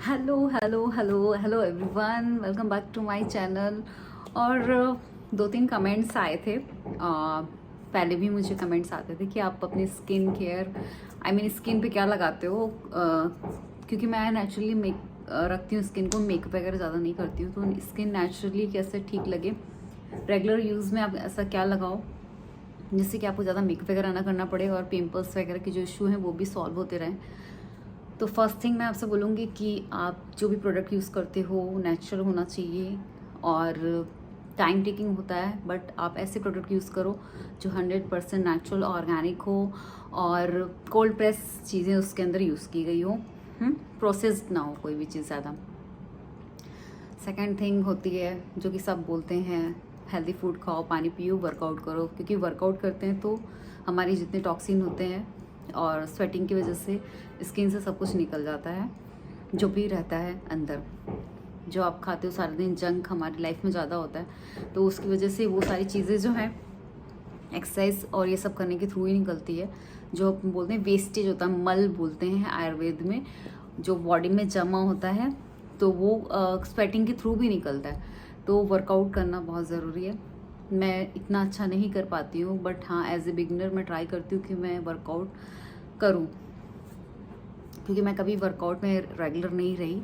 Hello hello hello hello everyone, welcome back to my channel. और दो तीन comments आए थे। पहले भी मुझे कमेंट्स आते थे कि आप अपनी स्किन केयर स्किन पे क्या लगाते हो। क्योंकि मैं नेचुरली रखती हूँ स्किन को, मेकअप वगैरह ज़्यादा नहीं करती हूँ, तो स्किन नेचुरली कैसे ठीक लगे। रेगुलर यूज़ में आप ऐसा क्या लगाओ जिससे कि आपको ज़्यादा मेकअप वगैरह ना करना पड़े और पिंपल्स वगैरह के जो इशू हैं वो भी सॉल्व होते रहें। तो फर्स्ट थिंग मैं आपसे बोलूँगी कि आप जो भी प्रोडक्ट यूज़ करते हो नेचुरल होना चाहिए और टाइम टेकिंग होता है, बट आप ऐसे प्रोडक्ट यूज़ करो जो 100% नेचुरल ऑर्गेनिक हो और कोल्ड प्रेस चीज़ें उसके अंदर यूज़ की गई हो, प्रोसेस्ड ना हो कोई भी चीज़ ज़्यादा। सेकेंड थिंग होती है जो कि सब बोलते हैं, हेल्दी फूड खाओ, पानी पियो, वर्कआउट करो। क्योंकि वर्कआउट करते हैं तो हमारी जितने टॉक्सिन होते हैं और स्वेटिंग की वजह से स्किन से सब कुछ निकल जाता है, जो भी रहता है अंदर। जो आप खाते हो सारा दिन, जंक हमारी लाइफ में ज़्यादा होता है, तो उसकी वजह से वो सारी चीज़ें जो हैं एक्सरसाइज और ये सब करने के थ्रू ही निकलती है। जो हम बोलते हैं वेस्टेज होता है, मल बोलते हैं आयुर्वेद में, जो बॉडी में जमा होता है तो वो स्वेटिंग के थ्रू भी निकलता है। तो वर्कआउट करना बहुत ज़रूरी है। मैं इतना अच्छा नहीं कर पाती हूँ, बट हाँ एज ए बिगिनर मैं ट्राई करती हूँ कि मैं वर्कआउट करूँ, क्योंकि मैं कभी वर्कआउट में रेगुलर नहीं रही,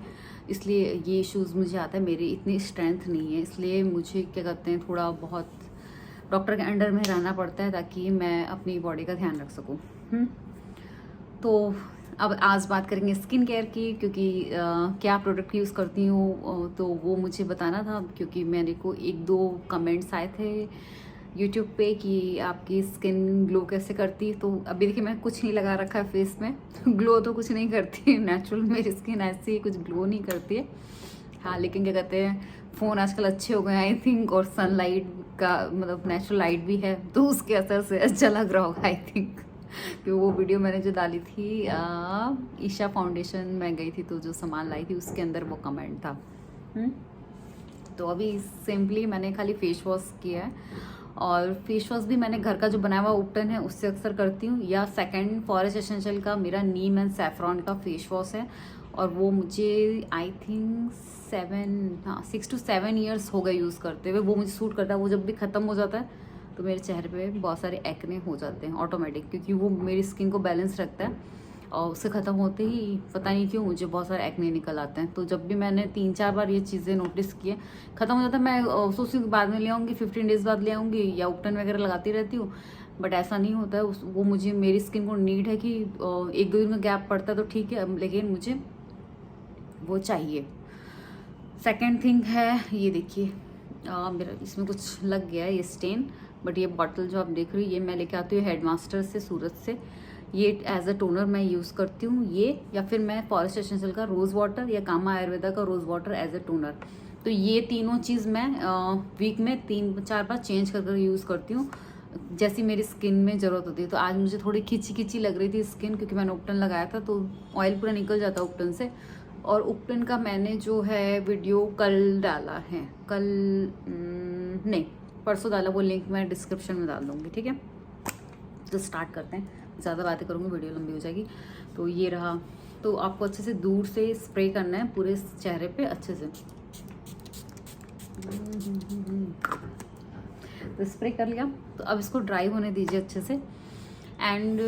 इसलिए ये इश्यूज़ मुझे आता है। मेरी इतनी स्ट्रेंथ नहीं है, इसलिए मुझे क्या कहते हैं थोड़ा बहुत डॉक्टर के अंडर में रहना पड़ता है ताकि मैं अपनी बॉडी का ध्यान रख सकूँ। तो अब आज बात करेंगे स्किन केयर की, क्योंकि क्या प्रोडक्ट यूज़ करती हूँ तो वो मुझे बताना था, क्योंकि मेरे को एक दो कमेंट्स आए थे यूट्यूब पे कि आपकी स्किन ग्लो कैसे करती। तो अभी देखिए मैं कुछ नहीं लगा रखा है फेस में ग्लो तो कुछ नहीं करती है, नेचुरल मेरी स्किन ऐसी ही, कुछ ग्लो नहीं करती है। हाँ लेकिन क्या कहते हैं, फ़ोन आजकल अच्छे हो गए आई थिंक, और सनलाइट का मतलब नेचुरल लाइट भी है, तो उसके असर से अच्छा लग रहा होगा आई थिंक। कि वो वीडियो मैंने जो डाली थी ईशा फाउंडेशन में गई थी, तो जो सामान लाई थी उसके अंदर वो कमेंट था। तो अभी सिंपली मैंने खाली फेस वॉश किया है, और फेस वॉश भी मैंने घर का जो बनाया हुआ उपटन है उससे अक्सर करती हूँ, या सेकंड फॉरेस्ट एसेंशियल का मेरा नीम एंड सैफरॉन का फेस वॉश है, और वो मुझे आई थिंक 6 to 7 ईयर्स हो गए यूज़ करते हुए। वो मुझे सूट करता है। वो जब भी ख़त्म हो जाता है तो मेरे चेहरे पे बहुत सारे एक्ने हो जाते हैं ऑटोमेटिक, क्योंकि वो मेरी स्किन को बैलेंस रखता है, और उससे ख़त्म होते ही पता नहीं क्यों मुझे बहुत सारे एक्ने निकल आते हैं। तो जब भी मैंने 3-4 बार ये चीज़ें नोटिस की है, ख़त्म हो जाता है, मैं सोचती हूँ कि बाद में ले आऊँगी, 15 डेज़ बाद ले आऊँगी, या उपटन वगैरह लगाती रहती हूँ, बट ऐसा नहीं होता है। वो मुझे, मेरी स्किन को नीड है कि 1-2 दिन का गैप पड़ता है तो ठीक है, लेकिन मुझे वो चाहिए। सेकेंड थिंग है, ये देखिए मेरा इसमें कुछ लग गया है ये स्टेन, बट ये बॉटल जो आप देख रही हो ये मैं लेके आती हूँ हेडमास्टर से, सूरत से। ये एज अ टोनर मैं यूज़ करती हूँ ये, या फिर मैं फॉरेस्ट एसेंशियल का रोज़ वाटर या कामा आयुर्वेदा का rose water as a toner. तो ये तीनों चीज़ मैं वीक में 3-4 बार चेंज कर यूज़ करती हूँ, जैसी मेरी स्किन में ज़रूरत होती है। तो आज मुझे थोड़ी खिंची खिंची लग रही थी स्किन, क्योंकि मैंने उपटन लगाया था, तो ऑयल पूरा निकल जाता है उपटन से। और उपटन का मैंने जो है वीडियो कल डाला है, कल नहीं परसों डाला, वो लिंक मैं डिस्क्रिप्शन में डाल दूँगी, ठीक है। तो स्टार्ट करते हैं, ज़्यादा बातें करूँगी वीडियो लंबी हो जाएगी। तो ये रहा, तो आपको अच्छे से दूर से स्प्रे करना है पूरे चेहरे पे अच्छे से। तो स्प्रे कर लिया, तो अब इसको ड्राई होने दीजिए अच्छे से। एंड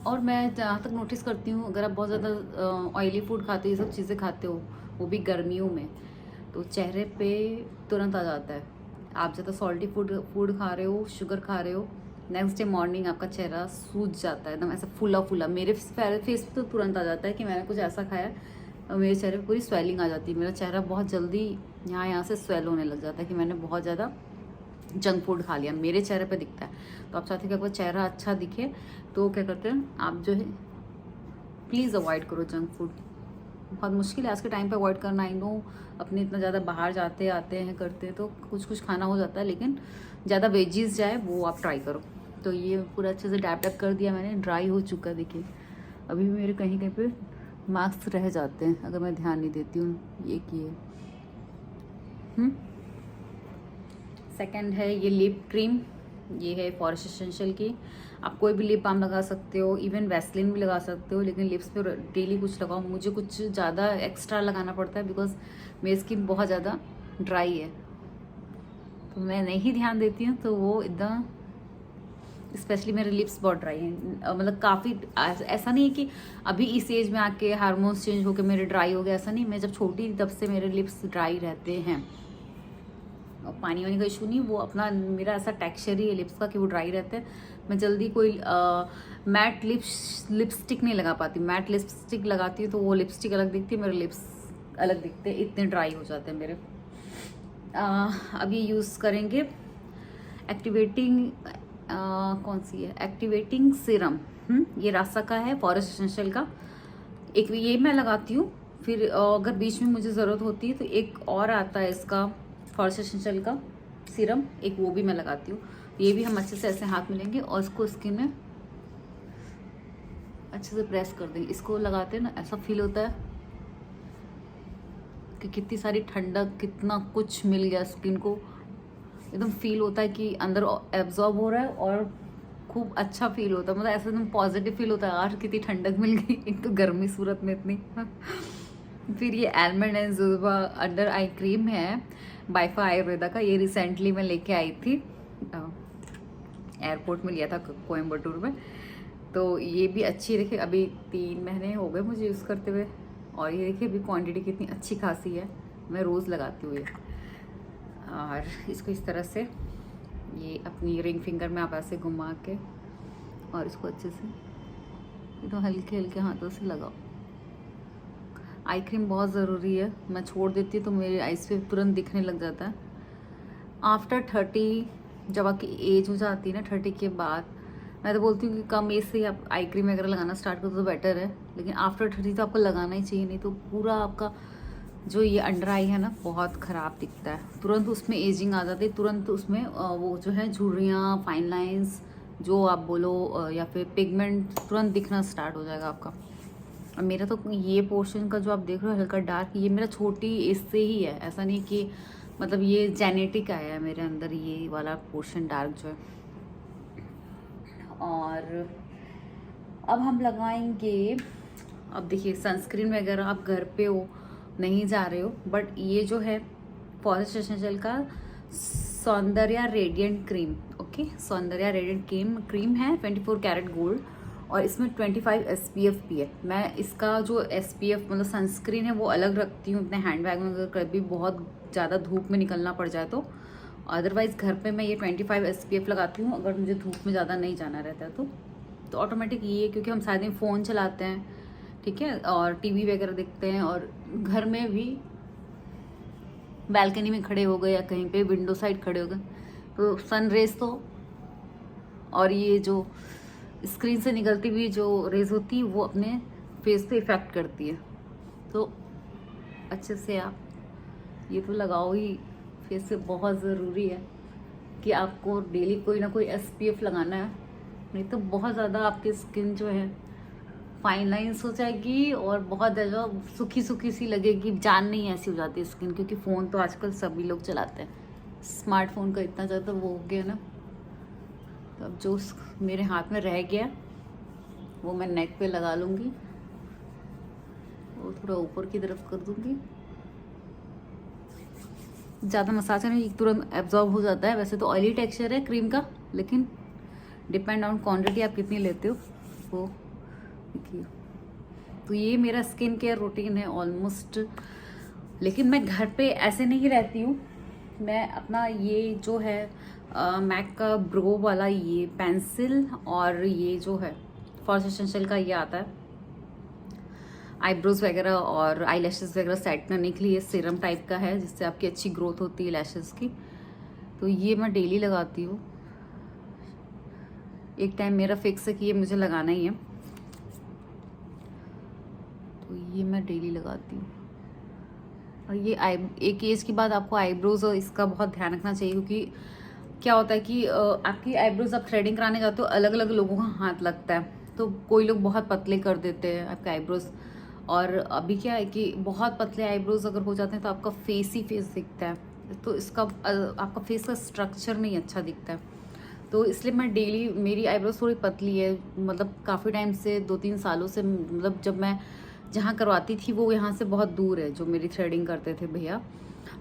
और मैं जहाँ तक नोटिस करती हूँ, अगर आप बहुत ज़्यादा ऑयली फूड खाते हो, ये सब चीज़ें खाते हो, वो भी गर्मियों में, तो चेहरे पे तुरंत आ जाता है। आप ज़्यादा सॉल्टी फूड खा रहे हो, शुगर खा रहे हो, नेक्स्ट डे मॉर्निंग आपका चेहरा सूज जाता है, एकदम ऐसा फुला फुला। मेरे फेस पे तो तुरंत आ जाता है कि मैंने कुछ ऐसा खाया और मेरे चेहरे पे पूरी स्वेलिंग आ जाती है। मेरा चेहरा बहुत जल्दी यहाँ से स्वेल होने लग जाता है कि मैंने बहुत ज़्यादा जंक फूड खा लिया, मेरे चेहरे पे दिखता है। तो आप चाहते हैं कि आपका चेहरा अच्छा दिखे, तो क्या करते हैं आप जो है प्लीज़ अवॉइड करो जंक फूड। बहुत मुश्किल है आज के टाइम पे अवॉइड करना, आई नो, अपने इतना ज़्यादा बाहर जाते आते हैं करते हैं तो कुछ कुछ खाना हो जाता है, लेकिन ज़्यादा वेजीज जाए वो आप ट्राई करो। तो ये पूरा अच्छे से डैप डैप कर दिया मैंने, ड्राई हो चुका है देखिए। अभी भी मेरे कहीं कहीं पे मार्क्स रह जाते हैं अगर मैं ध्यान नहीं देती हूँ, ये किए। सेकंड है ये लिप क्रीम, ये है फॉरेस्ट एसेंशियल की। आप कोई भी लिप बाम लगा सकते हो, इवन वैसलिन भी लगा सकते हो, लेकिन लिप्स पे डेली कुछ लगाओ। मुझे कुछ ज़्यादा एक्स्ट्रा लगाना पड़ता है बिकॉज मेरी स्किन बहुत ज़्यादा ड्राई है, तो मैं नहीं ध्यान देती हूँ, तो वो एकदम स्पेशली मेरे लिप्स बहुत ड्राई हैं। मतलब काफ़ी ऐसा नहीं है कि अभी इस एज में आके हार्मोन्स चेंज होकर मेरे ड्राई हो गए, ऐसा नहीं। मैं जब छोटी थी तब से मेरे लिप्स ड्राई रहते हैं, और पानी वानी का इशू नहीं, वो अपना मेरा ऐसा टेक्सचर ही है लिप्स का कि वो ड्राई रहते हैं। मैं जल्दी कोई मैट लिपस्टिक नहीं लगा पाती। मैट लिपस्टिक लगाती हूँ तो वो लिपस्टिक अलग दिखती है, मेरे लिप्स अलग दिखते हैं, इतने ड्राई हो जाते हैं मेरे। अब ये यूज़ करेंगे एक्टिवेटिंग, कौन सी है, एक्टिवेटिंग सीरम। ये रासा का है, फॉरेस्ट एसेंशियल का। एक ये मैं लगाती हूँ, फिर अगर बीच में मुझे ज़रूरत होती है तो एक और आता है इसका फॉरेस्ट एसेंशियल का सीरम, एक वो भी मैं लगाती हूँ। ये भी हम अच्छे से ऐसे हाथ में लेंगे और इसको स्किन में अच्छे से प्रेस कर देंगे। इसको लगाते हैं ना, ऐसा फील होता है कि कितनी सारी ठंडक, कितना कुछ मिल गया स्किन को। एकदम फील होता है कि अंदर एब्जॉर्ब हो रहा है और खूब अच्छा फील होता है। मतलब ऐसा एकदम पॉजिटिव फील होता है, यार कितनी ठंडक मिल गई, एक तो गर्मी सूरत में इतनी। फिर ये almond and jojoba under eye cream है, बाइफा आयुर्वेदा का। ये रिसेंटली मैं लेके आई थी, एयरपोर्ट में लिया था कोयम्बटूर में। तो ये भी अच्छी, देखिए अभी 3 महीने हो गए मुझे यूज़ करते हुए, और ये देखिए अभी क्वांटिटी कितनी अच्छी खासी है। मैं रोज़ लगाती हूँ ये। और इसको इस तरह से ये अपनी रिंग फिंगर में आप ऐसे घुमा के और इसको अच्छे से एकदम हल्के हल्के हाथों से लगाओ। आई क्रीम बहुत ज़रूरी है, मैं छोड़ देती हूँ तो मेरे आइज़ पे तुरंत दिखने लग जाता है। आफ्टर 30 जब आपकी एज हो जाती है ना, 30 के बाद, मैं तो बोलती हूँ कि कम एज से ही आप आई क्रीम वगैरह लगाना स्टार्ट करो तो बेटर है, लेकिन आफ्टर 30 तो आपको लगाना ही चाहिए, नहीं तो पूरा आपका जो ये अंडर आई है ना बहुत ख़राब दिखता है। तुरंत उसमें एजिंग आ जाती है, तुरंत उसमें वो जो है झुर्रियाँ, फाइन लाइंस जो आप बोलो, या फिर पिगमेंट तुरंत दिखना स्टार्ट हो जाएगा आपका। और मेरा तो ये पोर्शन का जो आप देख रहे हो हल्का डार्क, ये मेरा छोटी एज से ही है, ऐसा नहीं कि मतलब ये जेनेटिक आया है मेरे अंदर ये वाला पोर्शन डार्क जो है। और अब हम लगाएंगे, अब देखिए सनस्क्रीन वगैरह आप घर पे हो, नहीं जा रहे हो, बट ये जो है फॉरेस्ट एसेंशियल का Soundarya radiant cream, okay, Soundarya radiant cream है 24 कैरेट गोल्ड, और इसमें 25 SPF भी है। मैं इसका जो SPF मतलब सनस्क्रीन है वो अलग रखती हूँ अपने हैंड बैग में, अगर कभी बहुत ज़्यादा धूप में निकलना पड़ जाए तो। अदरवाइज़ घर पे मैं ये 25 SPF लगाती हूँ अगर मुझे धूप में ज़्यादा नहीं जाना रहता है तो ऑटोमेटिक ये, क्योंकि हम सारे दिन फ़ोन चलाते हैं, ठीक है, और टीवी वगैरह देखते हैं, और घर में भी बालकनी में खड़े हो गए या कहीं पे विंडो साइड खड़े हो गए तो सन रेज तो, और ये जो स्क्रीन से निकलती हुई जो रेज होती है वो अपने फेस पे इफ़ेक्ट करती है। तो अच्छे से आप ये तो लगाओ ही, फेस पे बहुत ज़रूरी है कि आपको डेली कोई ना कोई SPF लगाना है, नहीं तो बहुत ज़्यादा आपकी स्किन जो है फाइन लाइन्स हो जाएगी और बहुत ज़्यादा सूखी सूखी सी लगेगी, जान नहीं ऐसी हो जाती है स्किन, क्योंकि फ़ोन तो आजकल सभी लोग चलाते हैं, स्मार्टफोन का इतना ज़्यादा वो हो गया ना। तो अब जो मेरे हाथ में रह गया वो मैं नेक पे लगा लूँगी, वो थोड़ा ऊपर की तरफ कर दूँगी। ज़्यादा मसाज नहीं, तुरंत एब्जॉर्ब हो जाता है। वैसे तो ऑयली टेक्सचर है क्रीम का, लेकिन डिपेंड ऑन क्वांटिटी आप कितनी लेते हो वो देखिए। तो ये मेरा स्किन केयर रूटीन है ऑलमोस्ट, लेकिन मैं घर पे ऐसे नहीं रहती हूँ। मैं अपना ये जो है मैक का ब्रो वाला ये पेंसिल, और ये जो है फॉरेस्ट एसेंशियल का ये आता है आईब्रोज वगैरह और आई लैशेज वगैरह सेट करने के लिए, सीरम टाइप का है जिससे आपकी अच्छी ग्रोथ होती है लैशेज की। तो ये मैं डेली लगाती हूँ, एक टाइम मेरा फिक्स है कि ये मुझे लगाना ही है, तो ये मैं डेली लगाती हूँ। और ये एक एज के बाद आपको आईब्रोज और इसका बहुत ध्यान रखना चाहिए, क्योंकि क्या होता है कि आपकी आईब्रोज आप थ्रेडिंग कराने जाते हो, अलग अलग लोगों का हाथ लगता है, तो कोई लोग बहुत पतले कर देते हैं आपके आईब्रोज, और अभी क्या है कि बहुत पतले आईब्रोज अगर हो जाते हैं तो आपका फेस ही फेस दिखता है, तो इसका आपका फेस का स्ट्रक्चर नहीं अच्छा दिखता है। तो इसलिए मैं डेली, मेरी आईब्रोज थोड़ी पतली है, मतलब काफ़ी टाइम से 2-3 सालों से, मतलब जब मैं जहाँ करवाती थी वो यहाँ से बहुत दूर है, जो मेरी थ्रेडिंग करते थे भैया,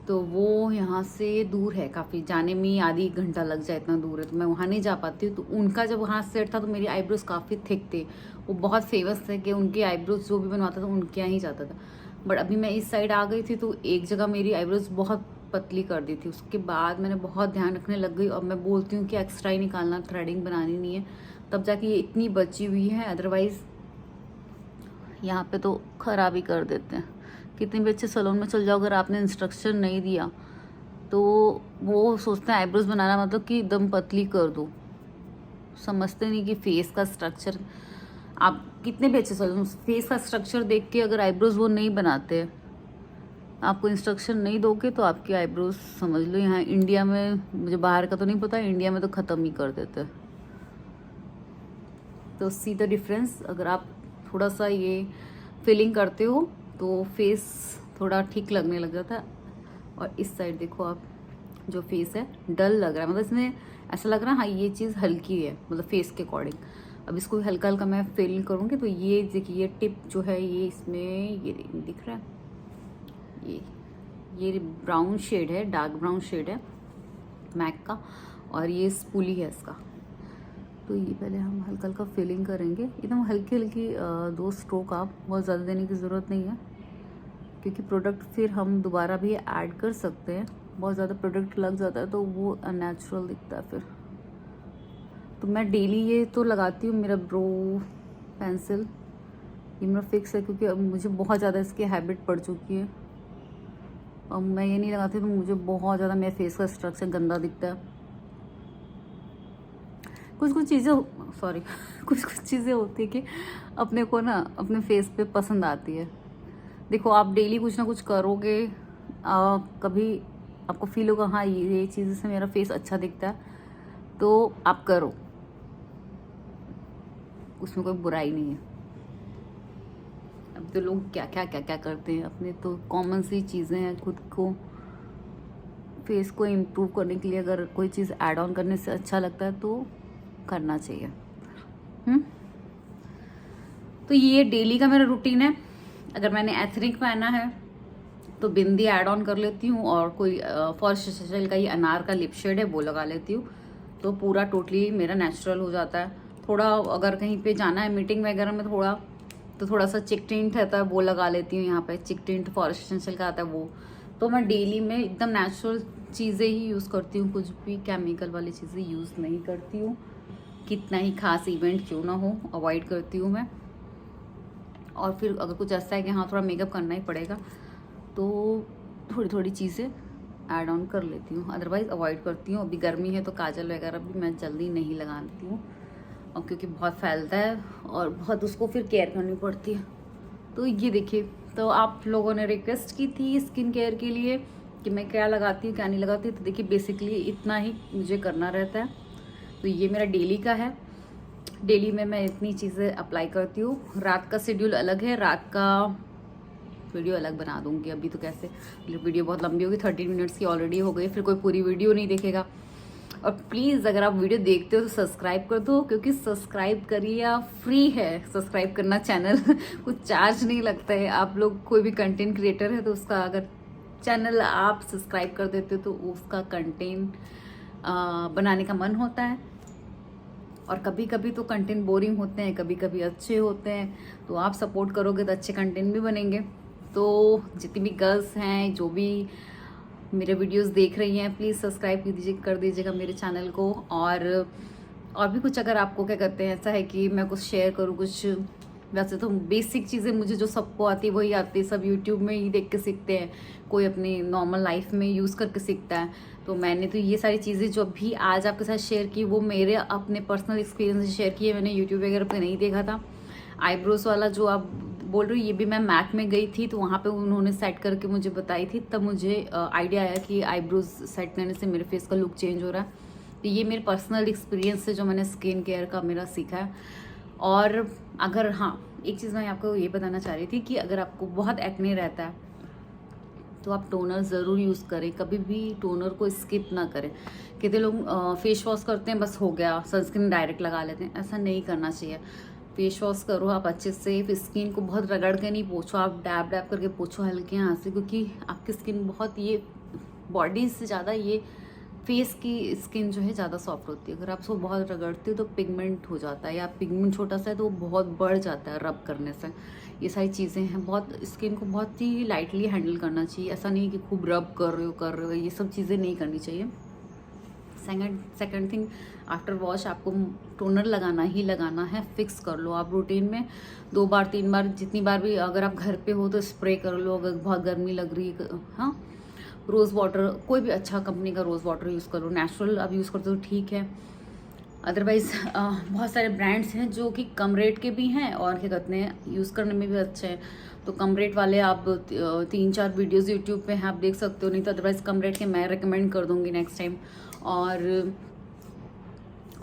तो वो यहाँ से दूर है काफ़ी, जाने में ही आधी घंटा लग जाए, इतना दूर है, तो मैं वहाँ नहीं जा पाती हूँ। तो उनका जब वहाँ सेट था तो मेरी आईब्रोज काफ़ी थिक थे, वो बहुत फेमस थे कि उनकी आईब्रोज जो भी बनवाता था उनके यहाँ ही जाता था। बट अभी मैं इस साइड आ गई थी तो एक जगह मेरी आईब्रोज बहुत पतली कर दी थी, उसके बाद मैंने बहुत ध्यान रखने लग गई, और मैं बोलती हूँ कि एक्स्ट्रा ही निकालना, थ्रेडिंग बनानी नहीं है, तब जाके ये इतनी बची हुई है, अदरवाइज़ यहाँ पे तो ख़राब ही कर देते हैं। कितने भी अच्छे सैलून में चल जाओ, अगर आपने इंस्ट्रक्शन नहीं दिया तो वो सोचते हैं आईब्रोज बनाना मतलब कि एकदम पतली कर दो, समझते नहीं कि फेस का स्ट्रक्चर, आप कितने भी अच्छे सैलून फेस का स्ट्रक्चर देख के अगर आईब्रोज वो नहीं बनाते, आपको इंस्ट्रक्शन नहीं दोगे तो आपकी आईब्रोज समझ लो यहाँ इंडिया में, मुझे बाहर का तो नहीं पता, इंडिया में तो ख़त्म ही कर देते हैं। तो सी द डिफरेंस, अगर आप थोड़ा सा ये फिलिंग करते हो तो फेस थोड़ा ठीक लगने लग जाता है। और इस साइड देखो आप, जो फेस है डल लग रहा है, मतलब इसमें ऐसा लग रहा है हाँ ये चीज़ हल्की है, मतलब फेस के अकॉर्डिंग। अब इसको हल्का हल्का मैं फिल करूँगी तो ये देखिए, ये टिप जो है ये इसमें ये दिख रहा है, ये ब्राउन शेड है, डार्क ब्राउन शेड है मैक का, और ये स्पूली है इसका। तो ये पहले हम हल्का हल्का फिलिंग करेंगे, एकदम हल्की हल्की 2 स्ट्रोक, आप बहुत ज़्यादा देने की ज़रूरत नहीं है, क्योंकि प्रोडक्ट फिर हम दोबारा भी ऐड कर सकते हैं, बहुत ज़्यादा प्रोडक्ट लग जाता है तो वो अननेचुरल दिखता है फिर। तो मैं डेली ये तो लगाती हूँ, मेरा ब्रो पेंसिल ये मेरा फिक्स है, क्योंकि अब मुझे बहुत ज़्यादा इसकी हैबिट पड़ चुकी है। अब मैं ये नहीं लगाती तो मुझे बहुत ज़्यादा मेरे फेस का स्ट्रक्चर गंदा दिखता है। कुछ कुछ चीज़ें होती है कि अपने को ना अपने फेस पे पसंद आती है। देखो आप डेली कुछ ना कुछ करोगे, कभी आपको फील होगा हाँ ये चीज़ से मेरा फेस अच्छा दिखता है, तो आप करो, उसमें कोई बुराई नहीं है। अब तो लोग क्या क्या करते हैं, अपने तो कॉमन सी चीज़ें हैं, खुद को फेस को इम्प्रूव करने के लिए अगर कोई चीज़ ऐड ऑन करने से अच्छा लगता है तो करना चाहिए। तो ये डेली का मेरा रूटीन है। अगर मैंने एथनिक पहना है तो बिंदी ऐड ऑन कर लेती हूँ, और कोई फॉरेस्ट का ये अनार का लिप शेड है वो लगा लेती हूँ, तो पूरा टोटली मेरा नेचुरल हो जाता है। थोड़ा अगर कहीं पे जाना है मीटिंग वगैरह में थोड़ा सा चिक टिंट रहता है वो लगा लेती हूँ, यहाँ पे चिक टिंट फॉरेस्ट का आता है वो। तो मैं डेली में एकदम नेचुरल चीज़ें ही यूज़ करती हूँ, कुछ भी केमिकल वाली चीज़ें यूज़ नहीं करती हूँ, कितना ही खास इवेंट क्यों ना हो अवॉइड करती हूँ मैं। और फिर अगर कुछ ऐसा है कि हाँ थोड़ा मेकअप करना ही पड़ेगा तो थोड़ी थोड़ी चीज़ें ऐड ऑन कर लेती हूँ, अदरवाइज़ अवॉइड करती हूँ। अभी गर्मी है तो काजल वगैरह भी मैं जल्दी नहीं लगाती हूँ, और क्योंकि बहुत फैलता है और बहुत उसको फिर केयर करनी पड़ती है। तो ये देखिए, तो आप लोगों ने रिक्वेस्ट की थी स्किन केयर के लिए कि मैं क्या लगाती हूँ क्या नहीं लगाती, तो देखिए बेसिकली इतना ही मुझे करना रहता है। तो ये मेरा डेली का है, डेली में मैं इतनी चीज़ें अप्लाई करती हूँ। रात का शेड्यूल अलग है, रात का वीडियो अलग बना दूंगी, अभी तो कैसे वीडियो बहुत लंबी होगी, 30 मिनट्स की ऑलरेडी हो गई, फिर कोई पूरी वीडियो नहीं देखेगा। और प्लीज़ अगर आप वीडियो देखते हो तो सब्सक्राइब कर दो, क्योंकि सब्सक्राइब करिए आप, फ्री है सब्सक्राइब करना चैनल कुछ चार्ज नहीं लगता है। आप लोग कोई भी कंटेंट क्रिएटर है तो उसका अगर चैनल आप सब्सक्राइब कर देते हो तो उसका कंटेंट बनाने का मन होता है। और कभी कभी तो कंटेंट बोरिंग होते हैं, कभी कभी अच्छे होते हैं, तो आप सपोर्ट करोगे तो अच्छे कंटेंट भी बनेंगे। तो जितनी भी गर्ल्स हैं जो भी मेरे वीडियोस देख रही हैं, प्लीज़ सब्सक्राइब कर दीजिएगा मेरे चैनल को। और भी कुछ अगर आपको क्या कहते हैं ऐसा है कि मैं कुछ शेयर करूँ कुछ, वैसे तो बेसिक चीज़ें मुझे जो सबको आती है वही आती है, सब यूट्यूब में ही देख के सीखते हैं, कोई अपनी नॉर्मल लाइफ में यूज़ करके सीखता है। तो मैंने तो ये सारी चीज़ें जो भी आज आपके साथ शेयर की वो मेरे अपने पर्सनल एक्सपीरियंस से शेयर किए, मैंने यूट्यूब वगैरह पे नहीं देखा था। आईब्रोज वाला जो आप बोल रही हो ये भी मैं मैक में गई थी तो वहाँ पे उन्होंने सेट करके मुझे बताई थी, तब मुझे आइडिया आया कि आईब्रोज सेट करने से मेरे फेस का लुक चेंज हो रहा है। तो ये मेरे पर्सनल एक्सपीरियंस है जो मैंने स्किन केयर का मेरा सीखा है। और अगर हाँ एक चीज़ मैं आपको ये बताना चाह रही थी कि अगर आपको बहुत एक्ने रहता है तो आप टोनर ज़रूर यूज़ करें, कभी भी टोनर को स्किप ना करें। कितने लोग फेस वॉश करते हैं बस हो गया, सनस्क्रीन डायरेक्ट लगा लेते हैं, ऐसा नहीं करना चाहिए। फेस वॉश करो आप अच्छे से, फिर स्किन को बहुत रगड़ के नहीं पोछो, आप डैब डैब करके पोछो हल्के हाथ से, क्योंकि आपकी स्किन बहुत ये बॉडी से ज़्यादा ये फेस की स्किन जो है ज़्यादा सॉफ्ट होती है। अगर आप उसको बहुत रगड़ते हो तो पिगमेंट हो जाता है, या पिगमेंट छोटा सा है तो वो बहुत बढ़ जाता है रब करने से। ये सारी चीज़ें हैं, बहुत स्किन को बहुत ही लाइटली हैंडल करना चाहिए। ऐसा नहीं कि खूब रब कर रहे हो, ये सब चीज़ें नहीं करनी चाहिए। सेकंड थिंग, आफ्टर वॉश आपको टोनर लगाना ही लगाना है, फिक्स कर लो आप रूटीन में 2 बार 3 बार, जितनी बार भी। अगर आप घर पे हो तो स्प्रे कर लो, अगर बहुत गर्मी लग रही है। हाँ, रोज़ वाटर, कोई भी अच्छा कंपनी का रोज़ वाटर यूज़ करो, नेचुरल आप यूज़ करते हो ठीक है। अदरवाइज़ बहुत सारे ब्रांड्स हैं जो कि कम रेट के भी हैं और क्या कहते हैं यूज़ करने में भी अच्छे हैं। तो कम रेट वाले आप 3-4 वीडियोज़ यूट्यूब पे हैं, आप देख सकते हो, नहीं तो अदरवाइज़ कम रेट के मैं रिकमेंड कर दूँगी नेक्स्ट टाइम। और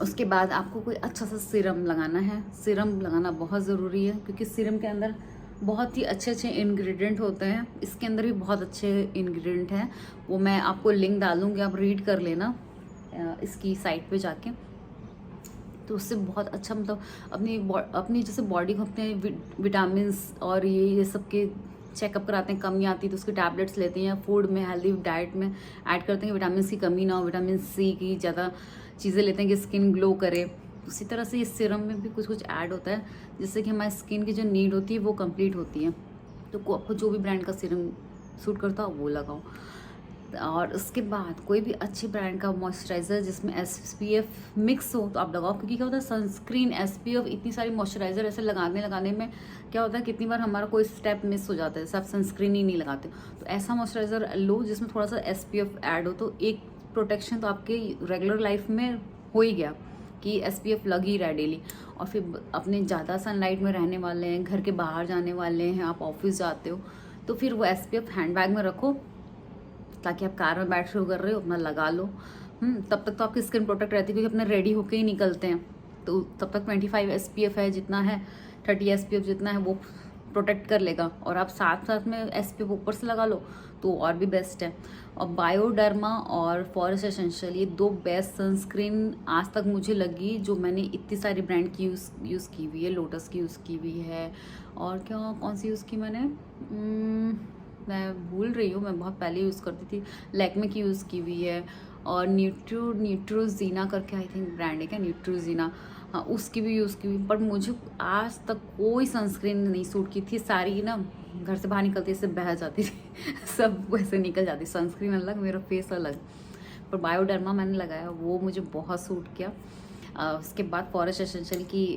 उसके बाद आपको कोई अच्छा सा सीरम लगाना है। सीरम लगाना बहुत ज़रूरी है, क्योंकि सीरम के अंदर बहुत ही अच्छे अच्छे इंग्रेडिएंट होते हैं। इसके अंदर भी बहुत अच्छे इंग्रेडिएंट हैं, वो मैं आपको लिंक डाल दूँगी, आप रीड कर लेना इसकी साइट पे जाके। तो उससे बहुत अच्छा, मतलब अपनी जैसे बॉडी को अपने विटामिन्स और ये सब के चेकअप कराते हैं, कमी आती है तो उसके टैबलेट्स लेते हैं, या फूड में हेल्दी डाइट में ऐड करते हैं कि विटामिन की कमी ना हो, विटामिन सी की ज़्यादा चीज़ें लेते हैं कि स्किन ग्लो करे। उसी तरह से इस सीरम में भी कुछ कुछ ऐड होता है जिससे कि हमारी स्किन की जो नीड होती है वो कंप्लीट होती है। तो आपको जो भी ब्रांड का सीरम सूट करता हो वो लगाओ। और उसके बाद कोई भी अच्छी ब्रांड का मॉइस्चराइज़र जिसमें SPF मिक्स हो तो आप लगाओ, क्योंकि क्या होता है सनस्क्रीन, SPF, इतनी सारी मॉइस्चराइज़र ऐसे लगाने में क्या होता है कितनी बार हमारा कोई स्टेप मिस हो जाता है, सब सनस्क्रीन ही नहीं लगाते। तो ऐसा मॉइस्चराइज़र लो जिसमें थोड़ा सा SPF ऐड हो, तो एक प्रोटेक्शन तो आपके रेगुलर लाइफ में हो ही गया कि SPF लग ही रहा है डेली। और फिर अपने ज़्यादा सनलाइट में रहने वाले हैं, घर के बाहर जाने वाले हैं, आप ऑफिस जाते हो, तो फिर वो SPF हैंडबैग में रखो, ताकि आप कार में बैठ शुरू कर रहे हो अपना लगा लो। तब तक तो आपकी स्किन प्रोटेक्ट रहती है, क्योंकि अपने रेडी होके ही निकलते हैं। तो तब तक 25 SPF है जितना है, 30 SPF जितना है वो प्रोटेक्ट कर लेगा। और आप साथ साथ में SPF ऊपर से लगा लो तो और भी बेस्ट है। और बायोडर्मा और फॉरेस्ट एसेंशियल, ये 2 बेस्ट सनस्क्रीन आज तक मुझे लगी, जो मैंने इतनी सारी ब्रांड की यूज़ की हुई है। लोटस की यूज़ की हुई है, और क्या कौन सी यूज़ की मैंने, मैं भूल रही हूँ, मैं बहुत पहले यूज़ करती थी। लैक्मे की यूज़ की हुई है, और न्यूट्रोजीना करके आई थिंक ब्रांड है क्या, न्यूट्रोजीना, हाँ उसकी भी यूज़ की हुई। बट मुझे आज तक कोई सनस्क्रीन नहीं सूट की थी, सारी ना घर से बाहर निकलती इससे बह जाती थी सब वैसे निकल जाती, सनस्क्रीन अलग मेरा फेस अलग। पर बायोडर्मा मैंने लगाया, वो मुझे बहुत सूट किया। उसके बाद फॉरेस्ट एसेंशियल की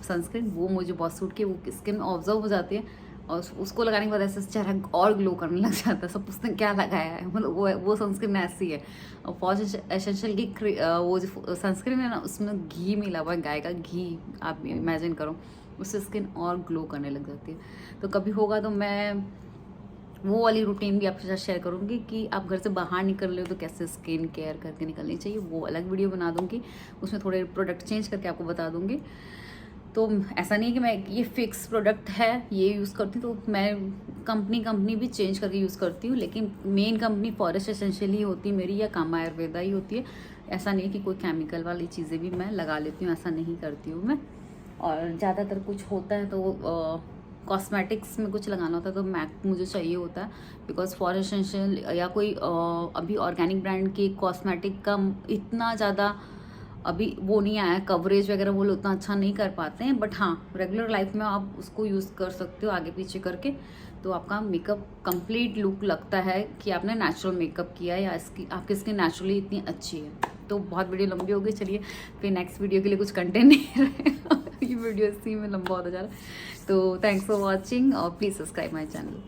सनस्क्रीन, वो मुझे बहुत सूट की, वो स्किन में ऑब्जर्व हो जाती है और उसको लगाने के बाद ऐसे चेहरा और ग्लो करने लग जाता है, सब उसने क्या लगाया है, मतलब वो सनस्क्रीन ऐसी है। और फॉरेस्ट एसेंशियल की वो जो सनस्क्रीन है ना, उसमें घी मिला हुआ है, गाय का घी, आप इमेजिन करो, उससे स्किन और ग्लो करने लग जाती है। तो कभी होगा तो मैं वो वाली रूटीन भी आपके साथ शेयर करूँगी कि आप घर से बाहर निकल रहे हो तो कैसे स्किन केयर करके निकलनी चाहिए, वो अलग वीडियो बना दूँगी, उसमें थोड़े प्रोडक्ट चेंज करके आपको बता दूँगी। तो ऐसा नहीं है कि मैं ये फिक्स प्रोडक्ट है ये यूज़ करती हूँ, तो मैं कंपनी भी चेंज करके यूज़ करती हूँ, लेकिन मेन कंपनी फॉरेस्ट एसेंशियल ही होती है मेरी, या कामा आयुर्वेदा ही होती है। ऐसा नहीं कि कोई केमिकल वाली चीज़ें भी मैं लगा लेती हूँ, ऐसा नहीं करती हूँ मैं। और ज़्यादातर कुछ होता है तो कॉस्मेटिक्स में कुछ लगाना होता है तो मैक मुझे चाहिए होता है, बिकॉज फॉरेस्ट एसेंशियल या कोई अभी ऑर्गेनिक ब्रांड की कॉस्मेटिक का इतना ज़्यादा अभी वो नहीं आया, कवरेज वगैरह वो लोग उतना अच्छा नहीं कर पाते हैं। बट हाँ, रेगुलर लाइफ में आप उसको यूज़ कर सकते हो आगे पीछे करके, तो आपका मेकअप कंप्लीट लुक लगता है कि आपने नेचुरल मेकअप किया है, या आपकी स्किन नेचुरली इतनी अच्छी है। तो बहुत वीडियो लंबी हो गई, चलिए फिर नेक्स्ट वीडियो के लिए कुछ कंटेंट नहीं रहेगा ये वीडियो इसी में लंबा होता जा रहा है। तो थैंक्स फॉर वॉचिंग, और प्लीज़ सब्सक्राइब माई चैनल।